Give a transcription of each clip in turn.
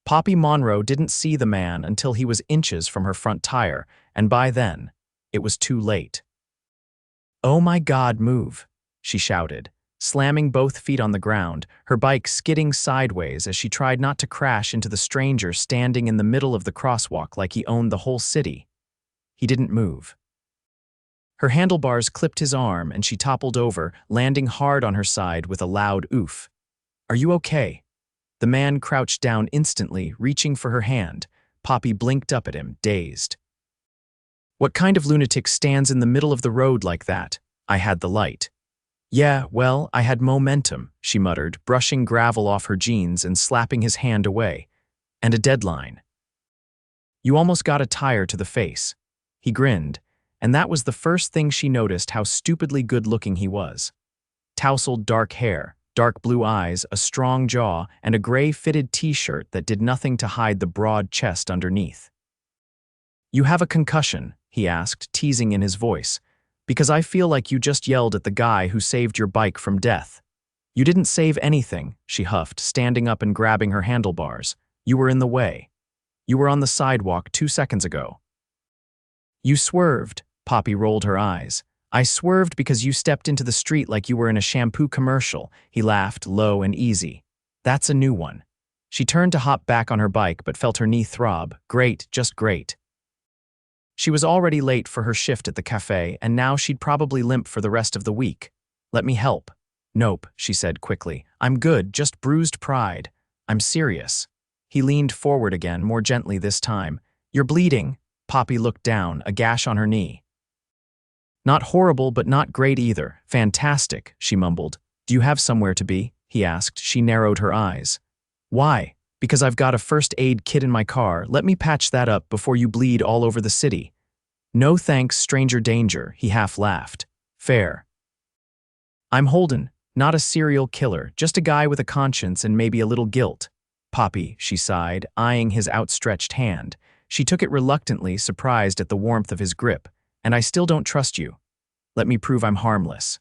Poppy Monroe didn't see the man until he was inches from her front tire, and by then, it was too late. "Oh my God, move," she shouted, slamming both feet on the ground, her bike skidding sideways as she tried not to crash into the stranger standing in the middle of the crosswalk like he owned the whole city. He didn't move. Her handlebars clipped his arm and she toppled over, landing hard on her side with a loud oof. "Are you okay?" The man crouched down instantly, reaching for her hand. Poppy blinked up at him, dazed. "What kind of lunatic stands in the middle of the road like that?" "I had the light." "Yeah, well, I had momentum," she muttered, brushing gravel off her jeans and slapping his hand away. "And a deadline." "You almost got a tire to the face." He grinned, and that was the first thing she noticed how stupidly good-looking he was. Tousled dark hair, dark blue eyes, a strong jaw, and a gray fitted t-shirt that did nothing to hide the broad chest underneath. "You have a concussion?" he asked, teasing in his voice. "Because I feel like you just yelled at the guy who saved your bike from death." "You didn't save anything," she huffed, standing up and grabbing her handlebars. "You were in the way. You were on the sidewalk 2 seconds ago." "You swerved," Poppy rolled her eyes. "I swerved because you stepped into the street like you were in a shampoo commercial," he laughed, low and easy. "That's a new one." She turned to hop back on her bike but felt her knee throb. Great, just great. She was already late for her shift at the cafe, and now she'd probably limp for the rest of the week. "Let me help." "Nope," she said quickly. "I'm good, just bruised pride. I'm serious." He leaned forward again, more gently this time. "You're bleeding." Poppy looked down, a gash on her knee. "Not horrible, but not great either. Fantastic," she mumbled. "Do you have somewhere to be?" he asked. She narrowed her eyes. "Why?" "Because I've got a first aid kit in my car. Let me patch that up before you bleed all over the city." "No thanks, stranger danger," he half laughed. "Fair." "I'm Holden, not a serial killer, just a guy with a conscience and maybe a little guilt." "Poppy," she sighed, eyeing his outstretched hand. She took it reluctantly, surprised at the warmth of his grip. "And I still don't trust you. Let me prove I'm harmless."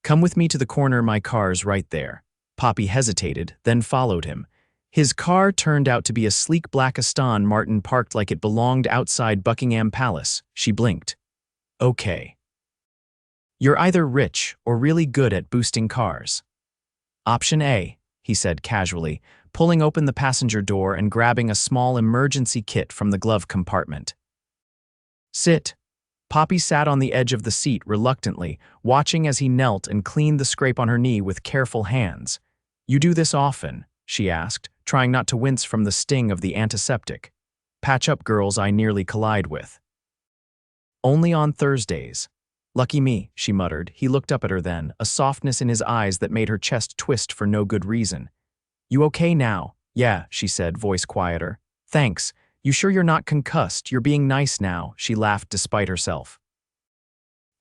"Come with me to the corner, my car's right there." Poppy hesitated, then followed him. His car turned out to be a sleek black Aston Martin parked like it belonged outside Buckingham Palace. She blinked. "Okay. You're either rich or really good at boosting cars." "Option A," he said casually, pulling open the passenger door and grabbing a small emergency kit from the glove compartment. "Sit." Poppy sat on the edge of the seat reluctantly, watching as he knelt and cleaned the scrape on her knee with careful hands. "You do this often?" she asked, trying not to wince from the sting of the antiseptic. "Patch up girls I nearly collide with." "Only on Thursdays." "Lucky me," she muttered. He looked up at her then, a softness in his eyes that made her chest twist for no good reason. "You okay now?" "Yeah," she said, voice quieter. "Thanks. You sure you're not concussed? You're being nice now," she laughed despite herself.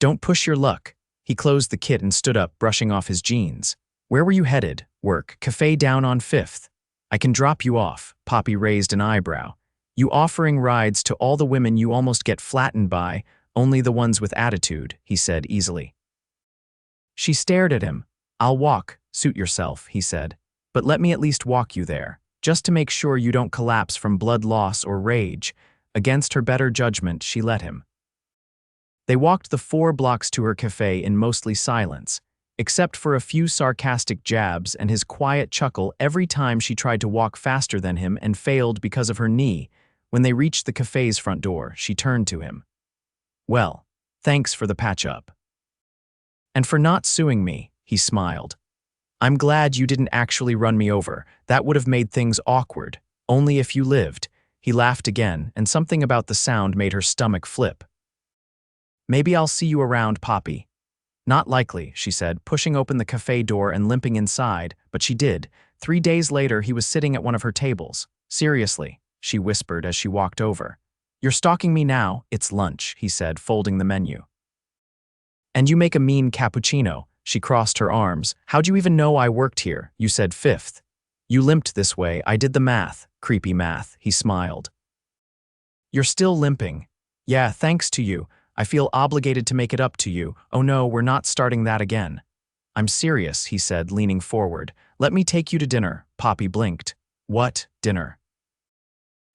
"Don't push your luck." He closed the kit and stood up, brushing off his jeans. "Where were you headed?" "Work. Cafe down on 5th. "I can drop you off." Poppy raised an eyebrow. "You offering rides to all the women you almost get flattened by, only the ones with attitude," he said easily. She stared at him. "I'll walk. Suit yourself," he said. "But let me at least walk you there, just to make sure you don't collapse from blood loss or rage." Against her better judgment, she let him. They walked the 4 blocks to her cafe in mostly silence, except for a few sarcastic jabs and his quiet chuckle every time she tried to walk faster than him and failed because of her knee. When they reached the cafe's front door, she turned to him. "Well, thanks for the patch-up. And for not suing me," he smiled. "I'm glad you didn't actually run me over. That would have made things awkward. Only if you lived." He laughed again, and something about the sound made her stomach flip. "Maybe I'll see you around, Poppy." "Not likely," she said, pushing open the cafe door and limping inside, but she did. 3 days later, he was sitting at one of her tables. "Seriously," she whispered as she walked over. "You're stalking me now. It's lunch," he said, folding the menu. "And you make a mean cappuccino." She crossed her arms. "How'd you even know I worked here? You said 5th. You limped this way. I did the math." "Creepy math," he smiled. "You're still limping." "Yeah, thanks to you. I feel obligated to make it up to you." "Oh no, we're not starting that again." "I'm serious," he said, leaning forward. "Let me take you to dinner." Poppy blinked. What, dinner?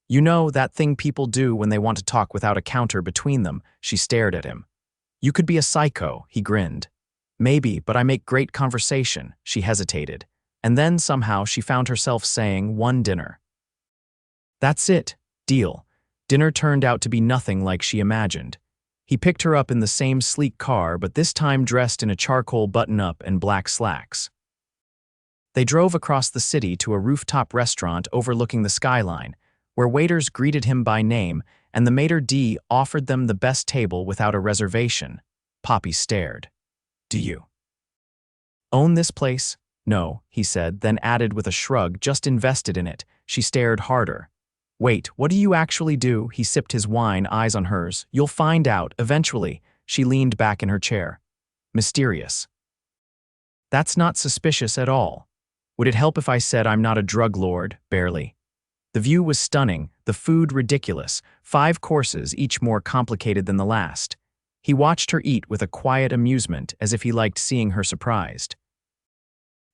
You know, that thing people do when they want to talk without a counter between them. She stared at him. You could be a psycho, he grinned. Maybe, but I make great conversation, she hesitated. And then somehow she found herself saying, one dinner. That's it, deal. Dinner turned out to be nothing like she imagined. He picked her up in the same sleek car, but this time dressed in a charcoal button-up and black slacks. They drove across the city to a rooftop restaurant overlooking the skyline, where waiters greeted him by name and the maitre d' offered them the best table without a reservation. Poppy stared. Do you own this place? No, he said, then added with a shrug, just invested in it. She stared harder. Wait, what do you actually do? He sipped his wine, eyes on hers. You'll find out, eventually. She leaned back in her chair. Mysterious. That's not suspicious at all. Would it help if I said I'm not a drug lord? Barely. The view was stunning, the food ridiculous, 5 courses, each more complicated than the last. He watched her eat with a quiet amusement, as if he liked seeing her surprised.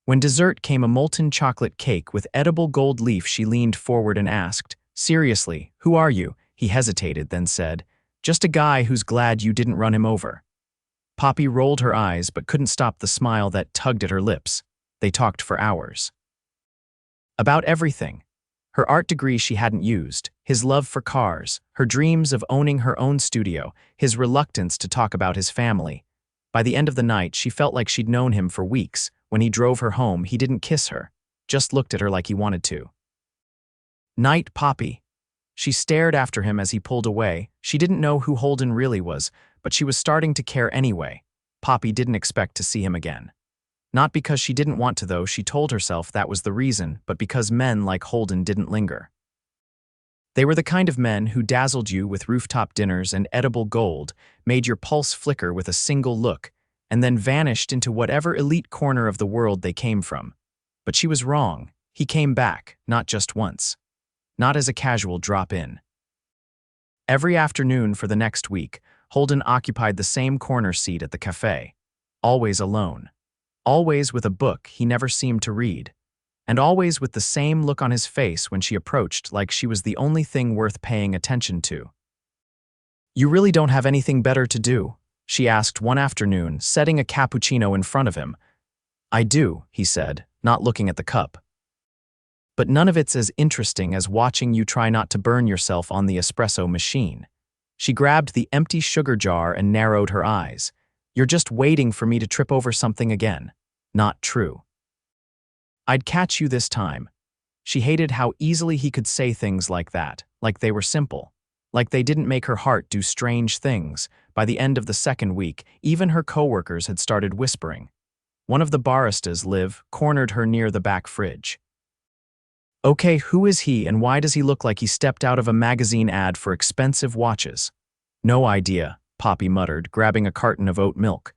When dessert came a molten chocolate cake with edible gold leaf, she leaned forward and asked, Seriously, who are you? He hesitated, then said, Just a guy who's glad you didn't run him over. Poppy rolled her eyes but couldn't stop the smile that tugged at her lips. They talked for hours. About everything. Her art degree she hadn't used, his love for cars, her dreams of owning her own studio, his reluctance to talk about his family. By the end of the night, she felt like she'd known him for weeks. When he drove her home, he didn't kiss her, just looked at her like he wanted to. Night, Poppy. She stared after him as he pulled away. She didn't know who Holden really was, but she was starting to care anyway. Poppy didn't expect to see him again. Not because she didn't want to, though, she told herself that was the reason, but because men like Holden didn't linger. They were the kind of men who dazzled you with rooftop dinners and edible gold, made your pulse flicker with a single look, and then vanished into whatever elite corner of the world they came from. But she was wrong. He came back, not just once. Not as a casual drop-in. Every afternoon for the next week, Holden occupied the same corner seat at the cafe. Always alone. Always with a book he never seemed to read. And always with the same look on his face when she approached, like she was the only thing worth paying attention to. You really don't have anything better to do? She asked one afternoon, setting a cappuccino in front of him. I do, he said, not looking at the cup. But none of it's as interesting as watching you try not to burn yourself on the espresso machine. She grabbed the empty sugar jar and narrowed her eyes. You're just waiting for me to trip over something again. Not true. I'd catch you this time. She hated how easily he could say things like that, like they were simple, like they didn't make her heart do strange things. By the end of the second week, even her coworkers had started whispering. One of the baristas, Liv, cornered her near the back fridge. Okay, who is he and why does he look like he stepped out of a magazine ad for expensive watches? No idea, Poppy muttered, grabbing a carton of oat milk.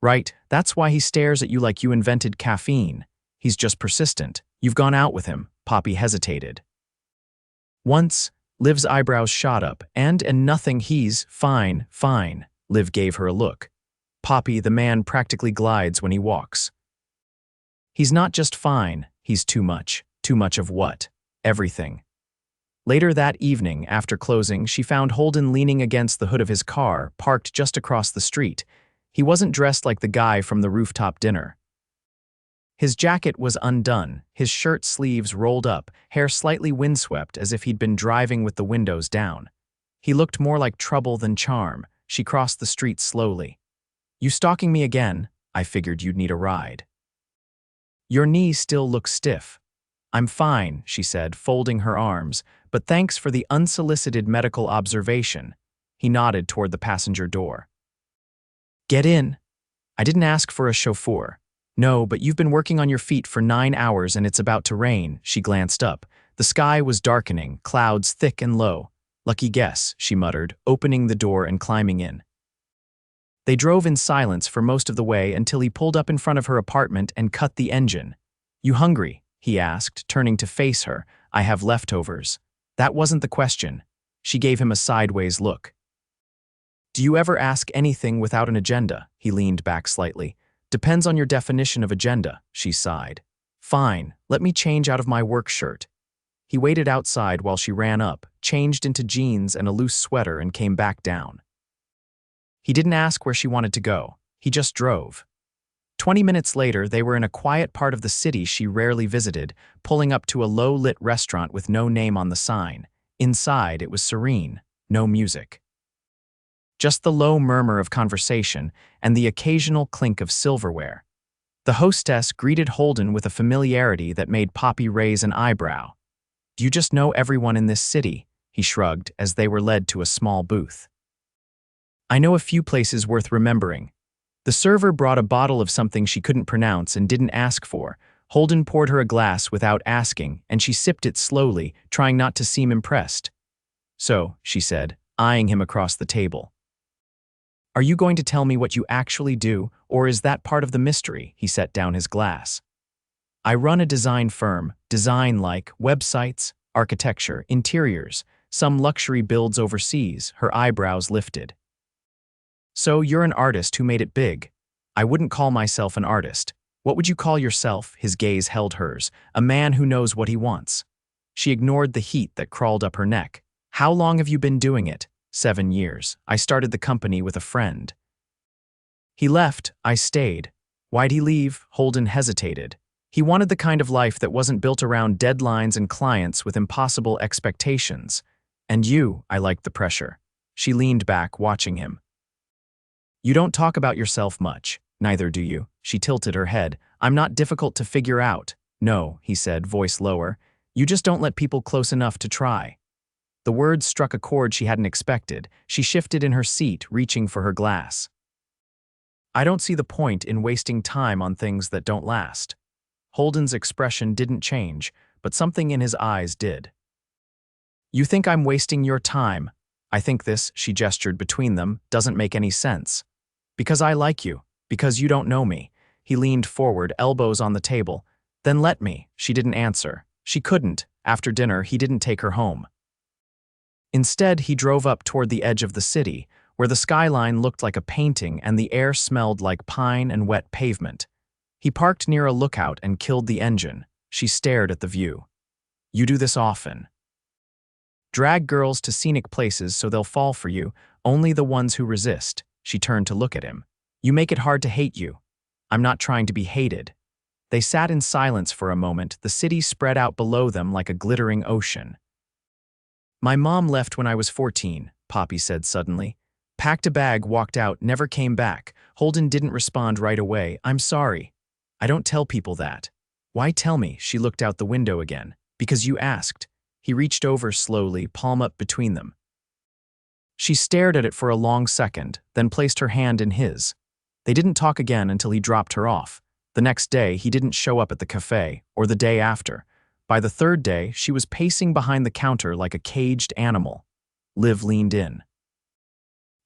Right, that's why he stares at you like you invented caffeine. He's just persistent. You've gone out with him, Poppy hesitated. Once, Liv's eyebrows shot up, and nothing. He's fine, fine. Liv gave her a look. Poppy, the man practically glides when he walks. He's not just fine, he's too much. Too much of what? Everything. Later that evening, after closing, she found Holden leaning against the hood of his car, parked just across the street. He wasn't dressed like the guy from the rooftop dinner. His jacket was undone, his shirt sleeves rolled up, hair slightly windswept as if he'd been driving with the windows down. He looked more like trouble than charm. She crossed the street slowly. You stalking me again? I figured you'd need a ride. Your knee still looks stiff. I'm fine, she said, folding her arms, but thanks for the unsolicited medical observation. He nodded toward the passenger door. Get in. I didn't ask for a chauffeur. No, but you've been working on your feet for 9 hours and it's about to rain. She glanced up. The sky was darkening, clouds thick and low. Lucky guess, she muttered, opening the door and climbing in. They drove in silence for most of the way until he pulled up in front of her apartment and cut the engine. You hungry? He asked, turning to face her. I have leftovers. That wasn't the question. She gave him a sideways look. Do you ever ask anything without an agenda? He leaned back slightly. Depends on your definition of agenda, she sighed. Fine, let me change out of my work shirt. He waited outside while she ran up, changed into jeans and a loose sweater and came back down. He didn't ask where she wanted to go. He just drove. 20 minutes later, they were in a quiet part of the city she rarely visited, pulling up to a low-lit restaurant with no name on the sign. Inside, it was serene, no music. Just the low murmur of conversation and the occasional clink of silverware. The hostess greeted Holden with a familiarity that made Poppy raise an eyebrow. "Do you just know everyone in this city?" he shrugged as they were led to a small booth. "I know a few places worth remembering." The server brought a bottle of something she couldn't pronounce and didn't ask for. Holden poured her a glass without asking, and she sipped it slowly, trying not to seem impressed. "So," she said, eyeing him across the table. "Are you going to tell me what you actually do, or is that part of the mystery?" He set down his glass. "I run a design firm, design like websites, architecture, interiors, some luxury builds overseas." Her eyebrows lifted. "So you're an artist who made it big." "I wouldn't call myself an artist. What would you call yourself?" His gaze held hers. "A man who knows what he wants." She ignored the heat that crawled up her neck. "How long have you been doing it?" 7 years. I started the company with a friend. He left, I stayed. Why'd he leave? Holden hesitated. He wanted the kind of life that wasn't built around deadlines and clients with impossible expectations. And you, I liked the pressure. She leaned back, watching him. "You don't talk about yourself much. Neither do you." She tilted her head. "I'm not difficult to figure out." "No," he said, voice lower. "You just don't let people close enough to try." The words struck a chord she hadn't expected. She shifted in her seat, reaching for her glass. "I don't see the point in wasting time on things that don't last." Holden's expression didn't change, but something in his eyes did. "You think I'm wasting your time? I think this," she gestured between them, "doesn't make any sense. Because I like you. Because you don't know me." He leaned forward, elbows on the table. "Then let me." She didn't answer. She couldn't. After dinner, he didn't take her home. Instead, he drove up toward the edge of the city, where the skyline looked like a painting and the air smelled like pine and wet pavement. He parked near a lookout and killed the engine. She stared at the view. "You do this often." "Drag girls to scenic places so they'll fall for you, only the ones who resist." She turned to look at him. "You make it hard to hate you." "I'm not trying to be hated." They sat in silence for a moment, the city spread out below them like a glittering ocean. "My mom left when I was 14, Poppy said suddenly. Packed a bag, walked out, never came back. Holden didn't respond right away. "I'm sorry." "I don't tell people that." "Why tell me?" She looked out the window again. "Because you asked." He reached over slowly, palm up between them. She stared at it for a long second, then placed her hand in his. They didn't talk again until he dropped her off. The next day, he didn't show up at the cafe, or the day after. By the third day, she was pacing behind the counter like a caged animal. Liv leaned in.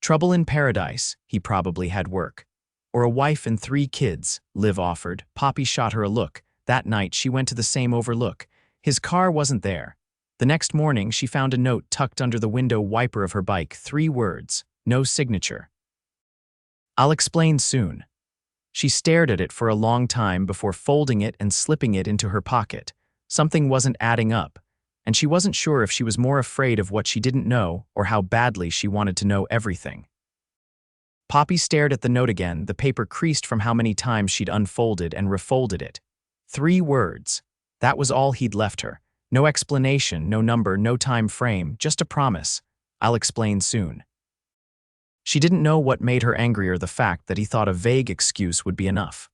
"Trouble in paradise," he probably had work. "Or a wife and 3 kids, Liv offered. Poppy shot her a look. That night, she went to the same overlook. His car wasn't there. The next morning, she found a note tucked under the window wiper of her bike, 3 words, no signature. "I'll explain soon." She stared at it for a long time before folding it and slipping it into her pocket. Something wasn't adding up, and she wasn't sure if she was more afraid of what she didn't know or how badly she wanted to know everything. Poppy stared at the note again, the paper creased from how many times she'd unfolded and refolded it. 3 words. That was all he'd left her. No explanation, no number, no time frame, just a promise. "I'll explain soon." She didn't know what made her angrier, the fact that he thought a vague excuse would be enough,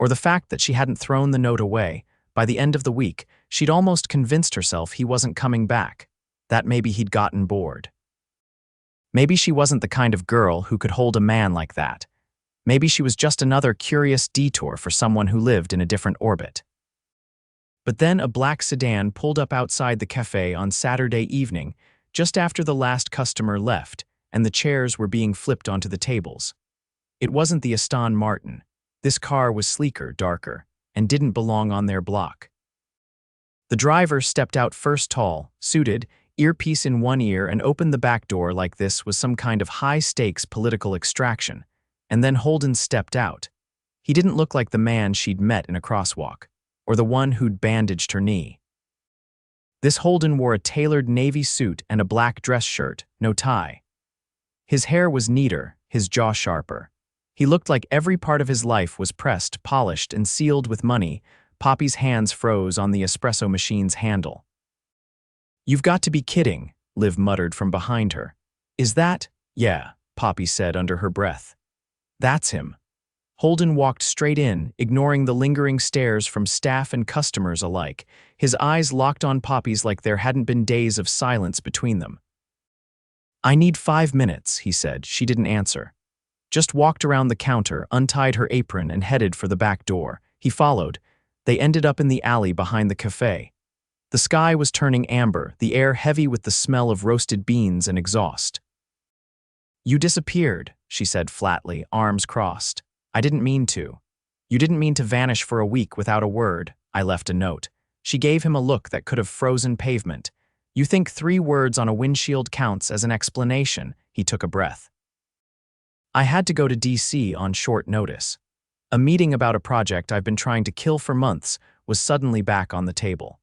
or the fact that she hadn't thrown the note away. By the end of the week, she'd almost convinced herself he wasn't coming back, that maybe he'd gotten bored. Maybe she wasn't the kind of girl who could hold a man like that. Maybe she was just another curious detour for someone who lived in a different orbit. But then a black sedan pulled up outside the cafe on Saturday evening, just after the last customer left, and the chairs were being flipped onto the tables. It wasn't the Aston Martin. This car was sleeker, darker, and didn't belong on their block. The driver stepped out first, tall, suited, earpiece in one ear, and opened the back door like this was some kind of high-stakes political extraction. And then Holden stepped out. He didn't look like the man she'd met in a crosswalk, or the one who'd bandaged her knee. This Holden wore a tailored navy suit and a black dress shirt, no tie. His hair was neater, his jaw sharper. He looked like every part of his life was pressed, polished, and sealed with money. Poppy's hands froze on the espresso machine's handle. "You've got to be kidding," Liv muttered from behind her. "Is that—" "Yeah," Poppy said under her breath. "That's him." Holden walked straight in, ignoring the lingering stares from staff and customers alike. His eyes locked on Poppy's like there hadn't been days of silence between them. "I need 5 minutes," he said. She didn't answer. Just walked around the counter, untied her apron, and headed for the back door. He followed. They ended up in the alley behind the cafe. The sky was turning amber, the air heavy with the smell of roasted beans and exhaust. "You disappeared," she said flatly, arms crossed. "I didn't mean to." "You didn't mean to vanish for a week without a word." I left a note. She gave him a look that could have frozen pavement. "You think 3 words on a windshield counts as an explanation?" He took a breath. "I had to go to DC on short notice. A meeting about a project I've been trying to kill for months was suddenly back on the table.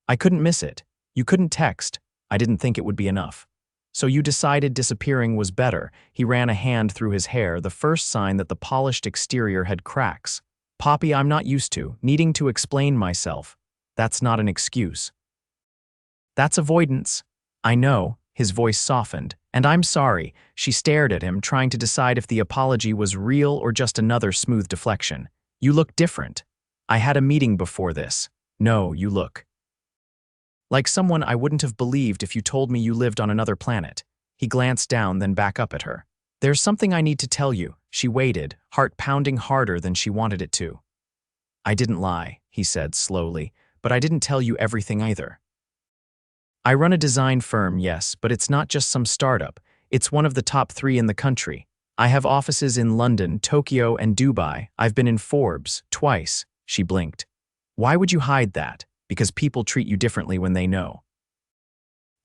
I couldn't miss it. You couldn't text. I didn't think it would be enough. So you decided disappearing was better." He ran a hand through his hair, the first sign that the polished exterior had cracks. "Poppy, I'm not used to needing to explain myself. That's not an excuse. That's avoidance." "I know." His voice softened. "And I'm sorry." She stared at him, trying to decide if the apology was real or just another smooth deflection. "You look different. I had a meeting before this." "No, you look like someone I wouldn't have believed if you told me you lived on another planet." He glanced down, then back up at her. "There's something I need to tell you." She waited, heart pounding harder than she wanted it to. "I didn't lie," he said slowly, "but I didn't tell you everything either. I run a design firm, yes, but it's not just some startup. It's one of the top 3 in the country. I have offices in London, Tokyo, and Dubai. I've been in Forbes twice." She blinked. "Why would you hide that?" "Because people treat you differently when they know.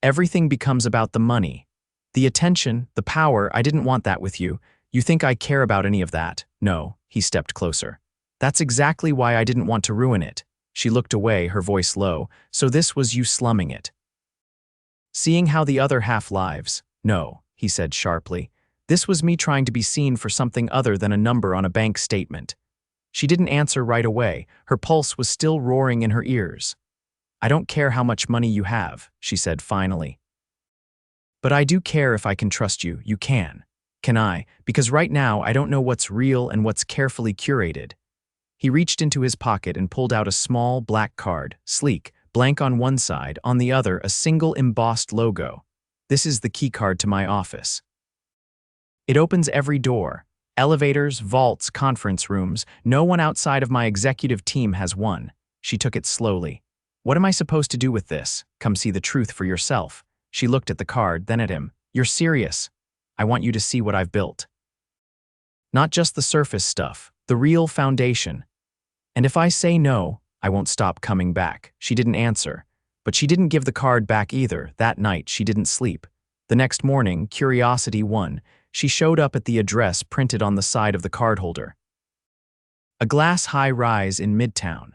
Everything becomes about the money. The attention, the power. I didn't want that with you. You think I care about any of that?" "No." He stepped closer. "That's exactly why I didn't want to ruin it." She looked away, her voice low. "So this was you slumming it? Seeing how the other half lives?" "No," he said sharply. "This was me trying to be seen for something other than a number on a bank statement." She didn't answer right away. Her pulse was still roaring in her ears. "I don't care how much money you have," she said finally. "But I do care if I can trust you. You can." "Can I? Because right now I don't know what's real and what's carefully curated." He reached into his pocket and pulled out a small black card, sleek, blank on one side, on the other a single embossed logo. "This is the key card to my office. It opens every door. Elevators, vaults, conference rooms. No one outside of my executive team has one." She took it slowly. "What am I supposed to do with this? Come see the truth for yourself." She looked at the card, then at him. "You're serious? I want you to see what I've built. Not just the surface stuff, the real foundation. And if I say no, I won't stop coming back." She didn't answer, but she didn't give the card back either. That night, she didn't sleep. The next morning, curiosity won. She showed up at the address printed on the side of the cardholder. A glass high-rise in Midtown.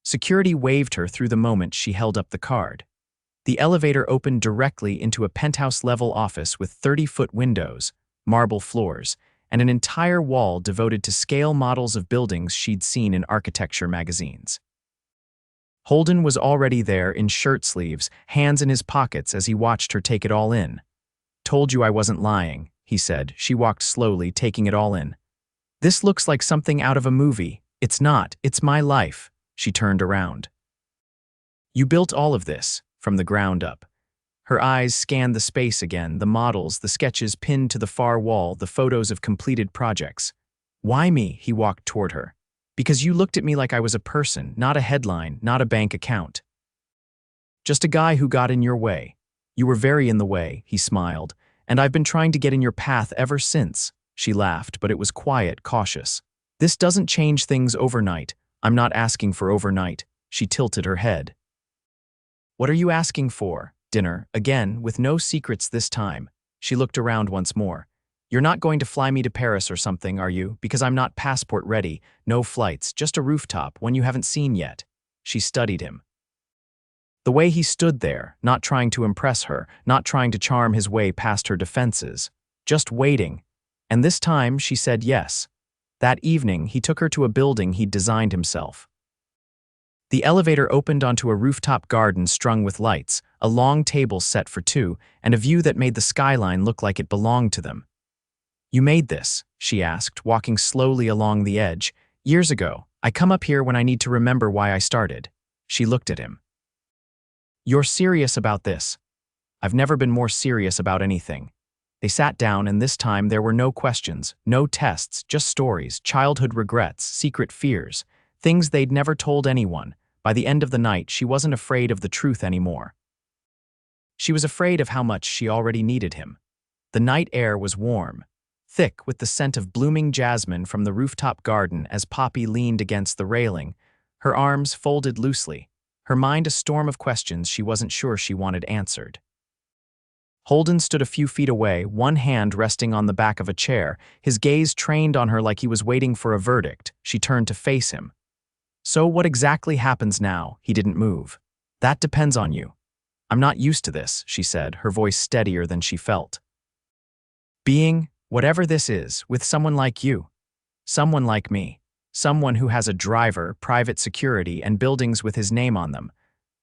Security waved her through the moment she held up the card. The elevator opened directly into a penthouse-level office with 30-foot windows, marble floors, and an entire wall devoted to scale models of buildings she'd seen in architecture magazines. Holden was already there in shirt sleeves, hands in his pockets as he watched her take it all in. "Told you I wasn't lying," he said. She walked slowly, taking it all in. "This looks like something out of a movie. It's not. It's my life." She turned around. "You built all of this, from the ground up." Her eyes scanned the space again, the models, the sketches pinned to the far wall, the photos of completed projects. "Why me?" He walked toward her. "Because you looked at me like I was a person, not a headline, not a bank account. Just a guy who got in your way. You were very in the way," he smiled, "and I've been trying to get in your path ever since." She laughed, but it was quiet, cautious. "This doesn't change things overnight. I'm not asking for overnight." She tilted her head. "What are you asking for?" "Dinner, again, with no secrets this time." She looked around once more. "You're not going to fly me to Paris or something, are you? Because I'm not passport ready. No flights, just a rooftop, one you haven't seen yet." She studied him. The way he stood there, not trying to impress her, not trying to charm his way past her defenses, just waiting. And this time she said yes. That evening, he took her to a building he'd designed himself. The elevator opened onto a rooftop garden strung with lights, a long table set for two, and a view that made the skyline look like it belonged to them. "You made this?" she asked, walking slowly along the edge. "Years ago. I come up here when I need to remember why I started." She looked at him. "You're serious about this?" "I've never been more serious about anything." They sat down, and this time there were no questions, no tests, just stories, childhood regrets, secret fears, things they'd never told anyone. By the end of the night, she wasn't afraid of the truth anymore. She was afraid of how much she already needed him. The night air was warm, thick with the scent of blooming jasmine from the rooftop garden as Poppy leaned against the railing, her arms folded loosely, her mind a storm of questions she wasn't sure she wanted answered. Holden stood a few feet away, one hand resting on the back of a chair, his gaze trained on her like he was waiting for a verdict. She turned to face him. "So what exactly happens now?" He didn't move. "That depends on you." "I'm not used to this," she said, her voice steadier than she felt. "Being, whatever this is, with someone like you. Someone like me. Someone who has a driver, private security, and buildings with his name on them."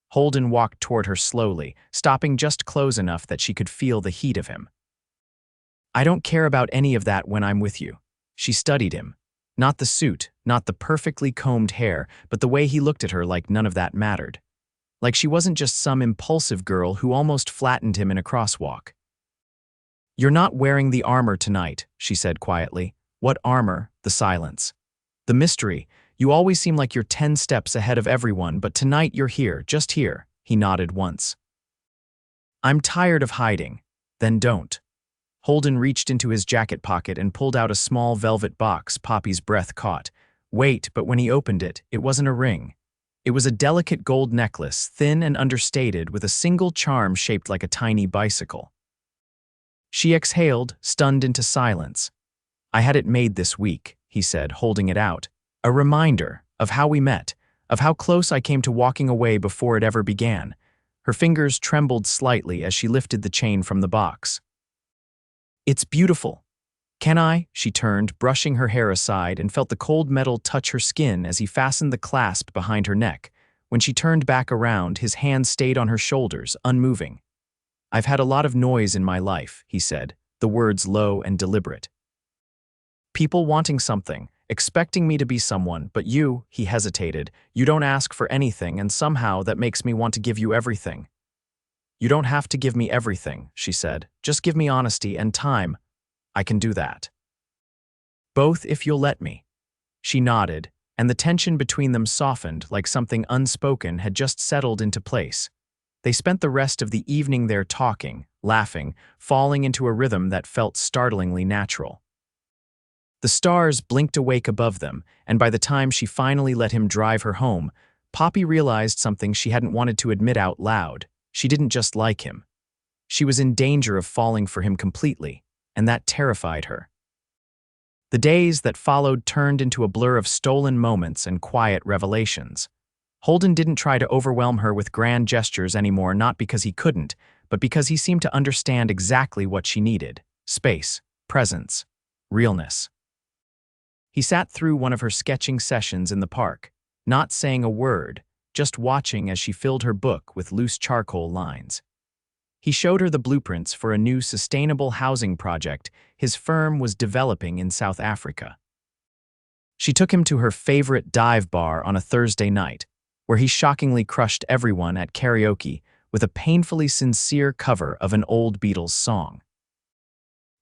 Holden walked toward her slowly, stopping just close enough that she could feel the heat of him. "I don't care about any of that when I'm with you." She studied him. Not the suit, not the perfectly combed hair, but the way he looked at her like none of that mattered. Like she wasn't just some impulsive girl who almost flattened him in a crosswalk. "You're not wearing the armor tonight," she said quietly. "What armor?" The silence. "The mystery. You always seem like you're 10 steps ahead of everyone, but tonight you're here, just here." He nodded once. "I'm tired of hiding." "Then don't." Holden reached into his jacket pocket and pulled out a small velvet box. Poppy's breath caught. Wait, but when he opened it, it wasn't a ring. It was a delicate gold necklace, thin and understated, with a single charm shaped like a tiny bicycle. She exhaled, stunned into silence. "I had it made this week," he said, holding it out. "A reminder of how we met, of how close I came to walking away before it ever began." Her fingers trembled slightly as she lifted the chain from the box. "It's beautiful." "Can I?" She turned, brushing her hair aside, and felt the cold metal touch her skin as he fastened the clasp behind her neck. When she turned back around, his hand stayed on her shoulders, unmoving. "I've had a lot of noise in my life," he said, the words low and deliberate. "People wanting something, expecting me to be someone, but you," he hesitated, "you don't ask for anything, and somehow that makes me want to give you everything." "You don't have to give me everything," she said. "Just give me honesty and time. I can do that." "Both if you'll let me." She nodded, and the tension between them softened like something unspoken had just settled into place. They spent the rest of the evening there talking, laughing, falling into a rhythm that felt startlingly natural. The stars blinked awake above them, and by the time she finally let him drive her home, Poppy realized something she hadn't wanted to admit out loud. She didn't just like him. She was in danger of falling for him completely, and that terrified her. The days that followed turned into a blur of stolen moments and quiet revelations. Holden didn't try to overwhelm her with grand gestures anymore, not because he couldn't, but because he seemed to understand exactly what she needed: space, presence, realness. He sat through one of her sketching sessions in the park, not saying a word, just watching as she filled her book with loose charcoal lines. He showed her the blueprints for a new sustainable housing project his firm was developing in South Africa. She took him to her favorite dive bar on a Thursday night, where he shockingly crushed everyone at karaoke with a painfully sincere cover of an old Beatles song.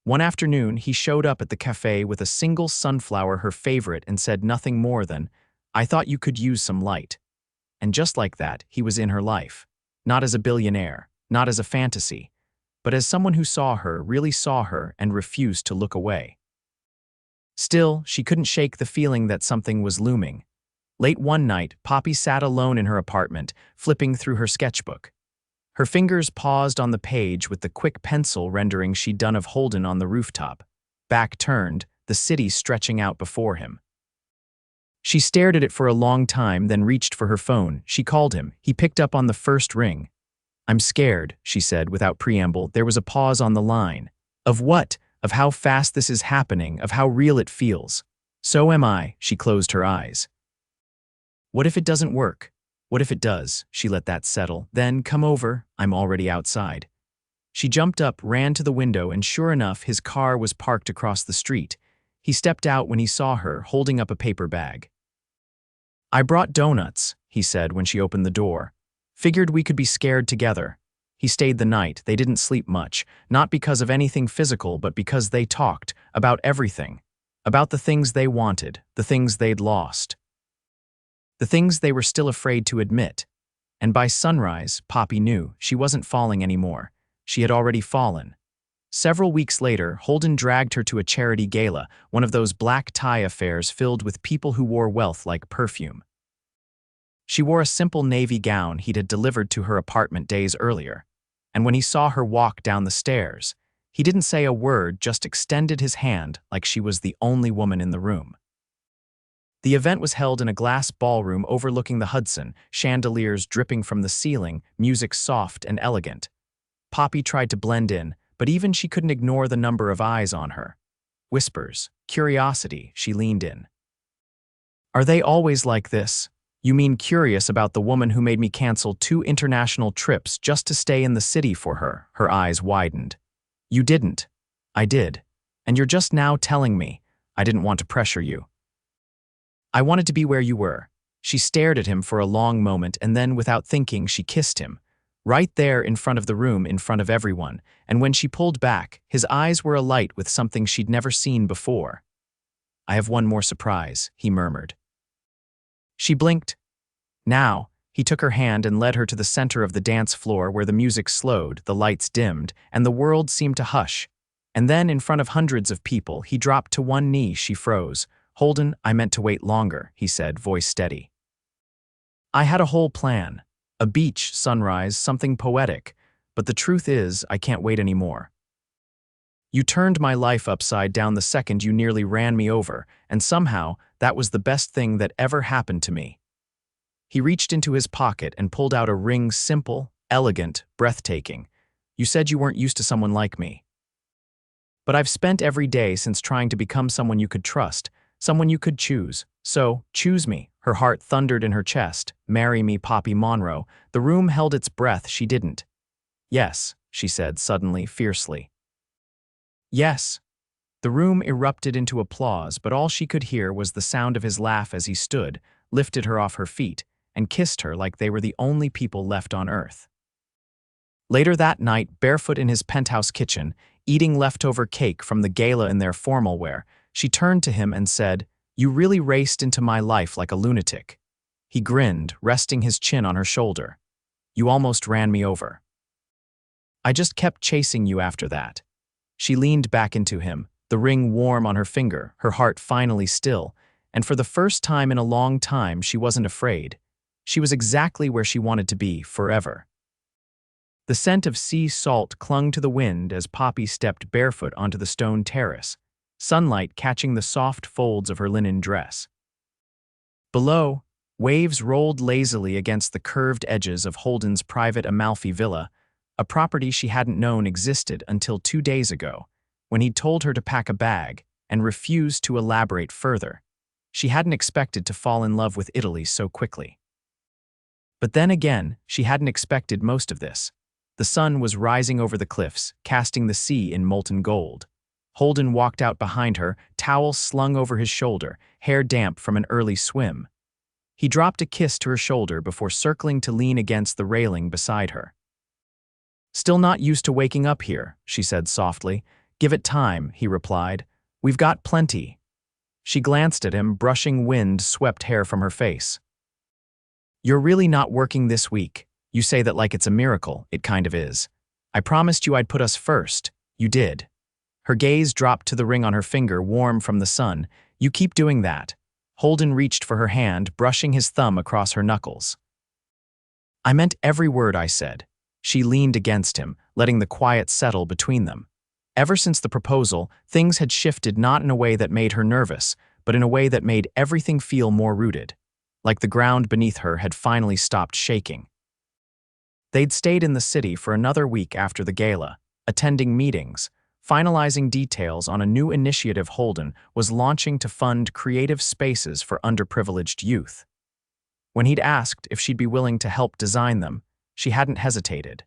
One afternoon, he showed up at the cafe with a single sunflower, her favorite, and said nothing more than, "I thought you could use some light." And just like that, he was in her life. Not as a billionaire, not as a fantasy, but as someone who saw her, really saw her, and refused to look away. Still, she couldn't shake the feeling that something was looming. Late one night, Poppy sat alone in her apartment, flipping through her sketchbook. Her fingers paused on the page with the quick pencil rendering she'd done of Holden on the rooftop. Back turned, the city stretching out before him. She stared at it for a long time, then reached for her phone. She called him. He picked up on the first ring. "I'm scared," she said without preamble. There was a pause on the line. "Of what? Of how fast this is happening, of how real it feels." "So am I," she closed her eyes. "What if it doesn't work? What if it does?" She let that settle. "Then come over. I'm already outside." She jumped up, ran to the window, and sure enough, his car was parked across the street. He stepped out when he saw her, holding up a paper bag. "I brought donuts," he said when she opened the door. "Figured we could be scared together." He stayed the night. They didn't sleep much, not because of anything physical, but because they talked about everything. About the things they wanted, the things they'd lost, the things they were still afraid to admit. And by sunrise, Poppy knew she wasn't falling anymore. She had already fallen. Several weeks later, Holden dragged her to a charity gala, one of those black tie affairs filled with people who wore wealth like perfume. She wore a simple navy gown he'd had delivered to her apartment days earlier. And when he saw her walk down the stairs, he didn't say a word, just extended his hand like she was the only woman in the room. The event was held in a glass ballroom overlooking the Hudson, chandeliers dripping from the ceiling, music soft and elegant. Poppy tried to blend in, but even she couldn't ignore the number of eyes on her. Whispers, curiosity. She leaned in. "Are they always like this? You mean curious about the woman who made me cancel 2 international trips just to stay in the city for her?" Her eyes widened. "You didn't." "I did. And you're just now telling me." "I didn't want to pressure you. I wanted to be where you were." She stared at him for a long moment, and then, without thinking, she kissed him. Right there in front of the room, in front of everyone, and when she pulled back, his eyes were alight with something she'd never seen before. "I have one more surprise," he murmured. She blinked. Now, he took her hand and led her to the center of the dance floor where the music slowed, the lights dimmed, and the world seemed to hush. And then, in front of hundreds of people, he dropped to one knee. She froze. "Holden, I meant to wait longer," he said, voice steady. "I had a whole plan. A beach, sunrise, something poetic. But the truth is, I can't wait anymore. You turned my life upside down the second you nearly ran me over, and somehow, that was the best thing that ever happened to me." He reached into his pocket and pulled out a ring, simple, elegant, breathtaking. "You said you weren't used to someone like me. But I've spent every day since trying to become someone you could trust, someone you could choose. So, choose me." Her heart thundered in her chest. "Marry me, Poppy Monroe." The room held its breath. She didn't. "Yes," she said suddenly, fiercely. "Yes." The room erupted into applause, but all she could hear was the sound of his laugh as he stood, lifted her off her feet, and kissed her like they were the only people left on earth. Later that night, barefoot in his penthouse kitchen, eating leftover cake from the gala in their formal wear, she turned to him and said, "You really raced into my life like a lunatic." He grinned, resting his chin on her shoulder. "You almost ran me over. I just kept chasing you after that." She leaned back into him, the ring warm on her finger, her heart finally still, and for the first time in a long time she wasn't afraid. She was exactly where she wanted to be, forever. The scent of sea salt clung to the wind as Poppy stepped barefoot onto the stone terrace, sunlight catching the soft folds of her linen dress. Below, waves rolled lazily against the curved edges of Holden's private Amalfi villa, a property she hadn't known existed until 2 days ago, when he'd told her to pack a bag and refused to elaborate further. She hadn't expected to fall in love with Italy so quickly. But then again, she hadn't expected most of this. The sun was rising over the cliffs, casting the sea in molten gold. Holden walked out behind her, towel slung over his shoulder, hair damp from an early swim. He dropped a kiss to her shoulder before circling to lean against the railing beside her. "Still not used to waking up here," she said softly. "Give it time," he replied. "We've got plenty." She glanced at him, brushing wind-swept hair from her face. "You're really not working this week. You say that like it's a miracle. It kind of is. I promised you I'd put us first. You did." Her gaze dropped to the ring on her finger, warm from the sun. "You keep doing that." Holden reached for her hand, brushing his thumb across her knuckles. "I meant every word I said." She leaned against him, letting the quiet settle between them. Ever since the proposal, things had shifted, not in a way that made her nervous, but in a way that made everything feel more rooted, like the ground beneath her had finally stopped shaking. They'd stayed in the city for another week after the gala, attending meetings, finalizing details on a new initiative Holden was launching to fund creative spaces for underprivileged youth. When he'd asked if she'd be willing to help design them, she hadn't hesitated.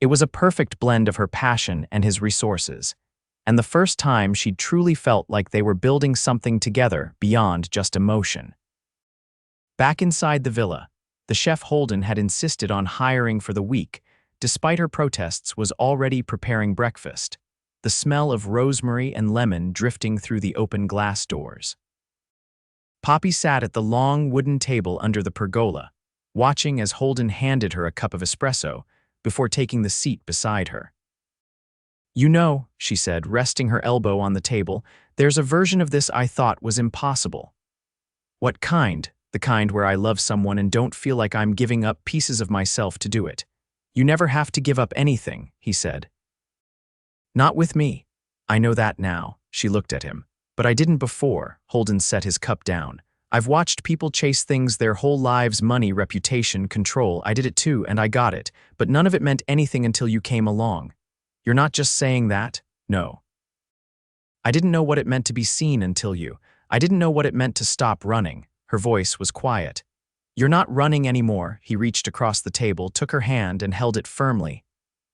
It was a perfect blend of her passion and his resources, and the first time she'd truly felt like they were building something together beyond just emotion. Back inside the villa, the chef Holden had insisted on hiring for the week, despite her protests was already preparing breakfast, the smell of rosemary and lemon drifting through the open glass doors. Poppy sat at the long wooden table under the pergola, watching as Holden handed her a cup of espresso before taking the seat beside her. "You know," she said, resting her elbow on the table, "there's a version of this I thought was impossible." "What kind?" "The kind where I love someone and don't feel like I'm giving up pieces of myself to do it. You never have to give up anything," he said. "Not with me. I know that now," she looked at him. "But I didn't before." Holden set his cup down. "I've watched people chase things their whole lives, money, reputation, control. I did it too, and I got it. But none of it meant anything until you came along. You're not just saying that? No. I didn't know what it meant to be seen until you. I didn't know what it meant to stop running." Her voice was quiet. "You're not running anymore." He reached across the table, took her hand, and held it firmly.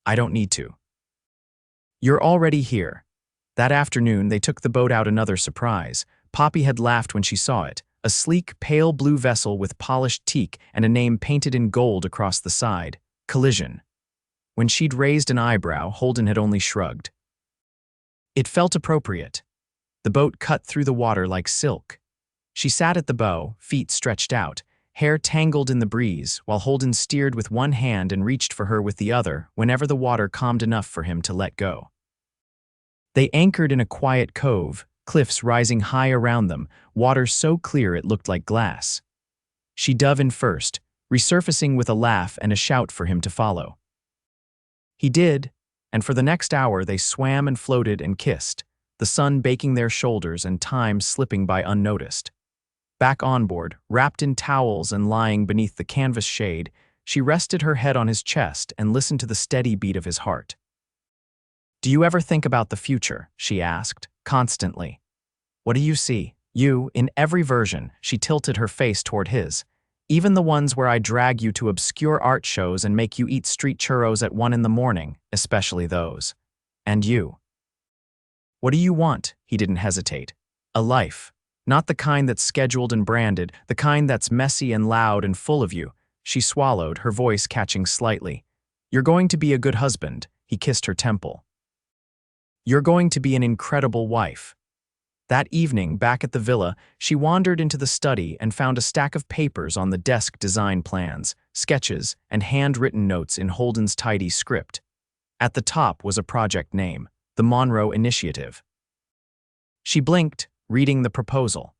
"I don't need to. You're already here." That afternoon, they took the boat out, another surprise. Poppy had laughed when she saw it, a sleek, pale blue vessel with polished teak and a name painted in gold across the side, Collision. When she'd raised an eyebrow, Holden had only shrugged. It felt appropriate. The boat cut through the water like silk. She sat at the bow, feet stretched out, hair tangled in the breeze, while Holden steered with one hand and reached for her with the other whenever the water calmed enough for him to let go. They anchored in a quiet cove, cliffs rising high around them, water so clear it looked like glass. She dove in first, resurfacing with a laugh and a shout for him to follow. He did, and for the next hour they swam and floated and kissed, the sun baking their shoulders and time slipping by unnoticed. Back on board, wrapped in towels and lying beneath the canvas shade, she rested her head on his chest and listened to the steady beat of his heart. "Do you ever think about the future?" she asked, constantly. "What do you see? You, in every version." She tilted her face toward his. "Even the ones where I drag you to obscure art shows and make you eat street churros at 1 a.m, especially those. And you. What do you want?" He didn't hesitate. "A life. Not the kind that's scheduled and branded, the kind that's messy and loud and full of you." She swallowed, her voice catching slightly. "You're going to be a good husband." He kissed her temple. "You're going to be an incredible wife." That evening, back at the villa, she wandered into the study and found a stack of papers on the desk, design plans, sketches, and handwritten notes in Holden's tidy script. At the top was a project name, the Monroe Initiative. She blinked, reading the proposal.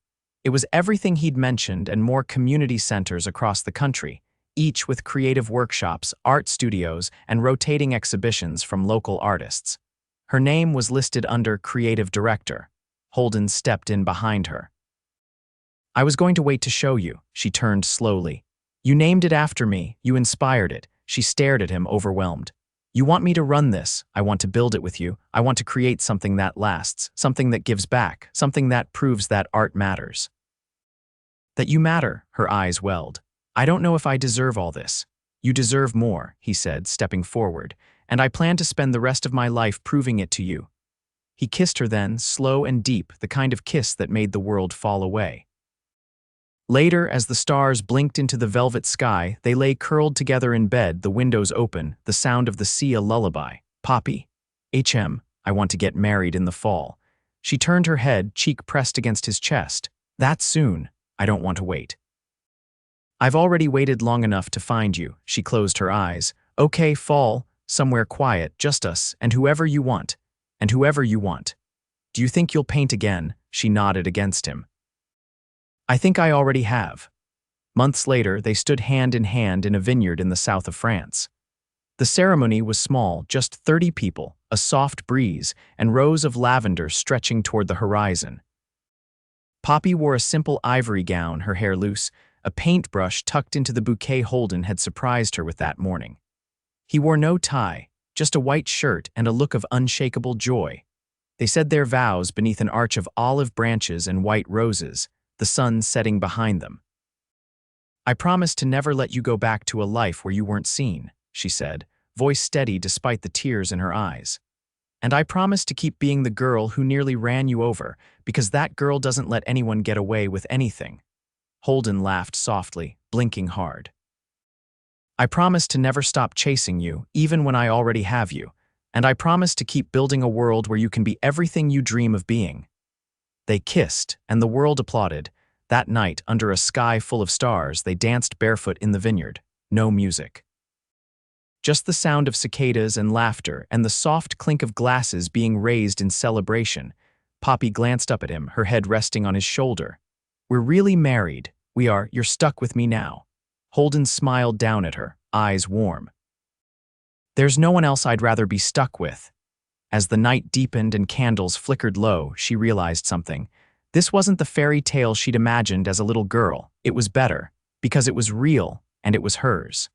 It was everything he'd mentioned and more: community centers across the country, each with creative workshops, art studios, and rotating exhibitions from local artists. Her name was listed under Creative Director. Holden stepped in behind her. "I was going to wait to show you." She turned slowly. "You named it after me. You inspired it." She stared at him, overwhelmed. "You want me to run this. I want to build it with you. I want to create something that lasts, something that gives back, something that proves that art matters. That you matter." Her eyes welled. "I don't know if I deserve all this." "You deserve more," he said, stepping forward, "and I plan to spend the rest of my life proving it to you." He kissed her then, slow and deep, the kind of kiss that made the world fall away. Later, as the stars blinked into the velvet sky, they lay curled together in bed, the windows open, the sound of the sea a lullaby. "Poppy. I want to get married in the fall." She turned her head, cheek pressed against his chest. "That soon. I don't want to wait." "I've already waited long enough to find you." She closed her eyes. "Okay, fall, somewhere quiet, just us, and whoever you want. And whoever you want. Do you think you'll paint again?" She nodded against him. "I think I already have." Months later, they stood hand in hand in a vineyard in the south of France. The ceremony was small, just 30 people, a soft breeze, and rows of lavender stretching toward the horizon. Poppy wore a simple ivory gown, her hair loose, a paintbrush tucked into the bouquet Holden had surprised her with that morning. He wore no tie, just a white shirt and a look of unshakable joy. They said their vows beneath an arch of olive branches and white roses, the sun setting behind them. "I promise to never let you go back to a life where you weren't seen," she said, voice steady despite the tears in her eyes. "And I promise to keep being the girl who nearly ran you over, because that girl doesn't let anyone get away with anything." Holden laughed softly, blinking hard. "I promise to never stop chasing you, even when I already have you. And I promise to keep building a world where you can be everything you dream of being." They kissed, and the world applauded. That night, under a sky full of stars, they danced barefoot in the vineyard. No music. Just the sound of cicadas and laughter and the soft clink of glasses being raised in celebration. Poppy glanced up at him, her head resting on his shoulder. "We're really married. We are. You're stuck with me now." Holden smiled down at her, eyes warm. "There's no one else I'd rather be stuck with." As the night deepened and candles flickered low, she realized something. This wasn't the fairy tale she'd imagined as a little girl. It was better, because it was real, and it was hers.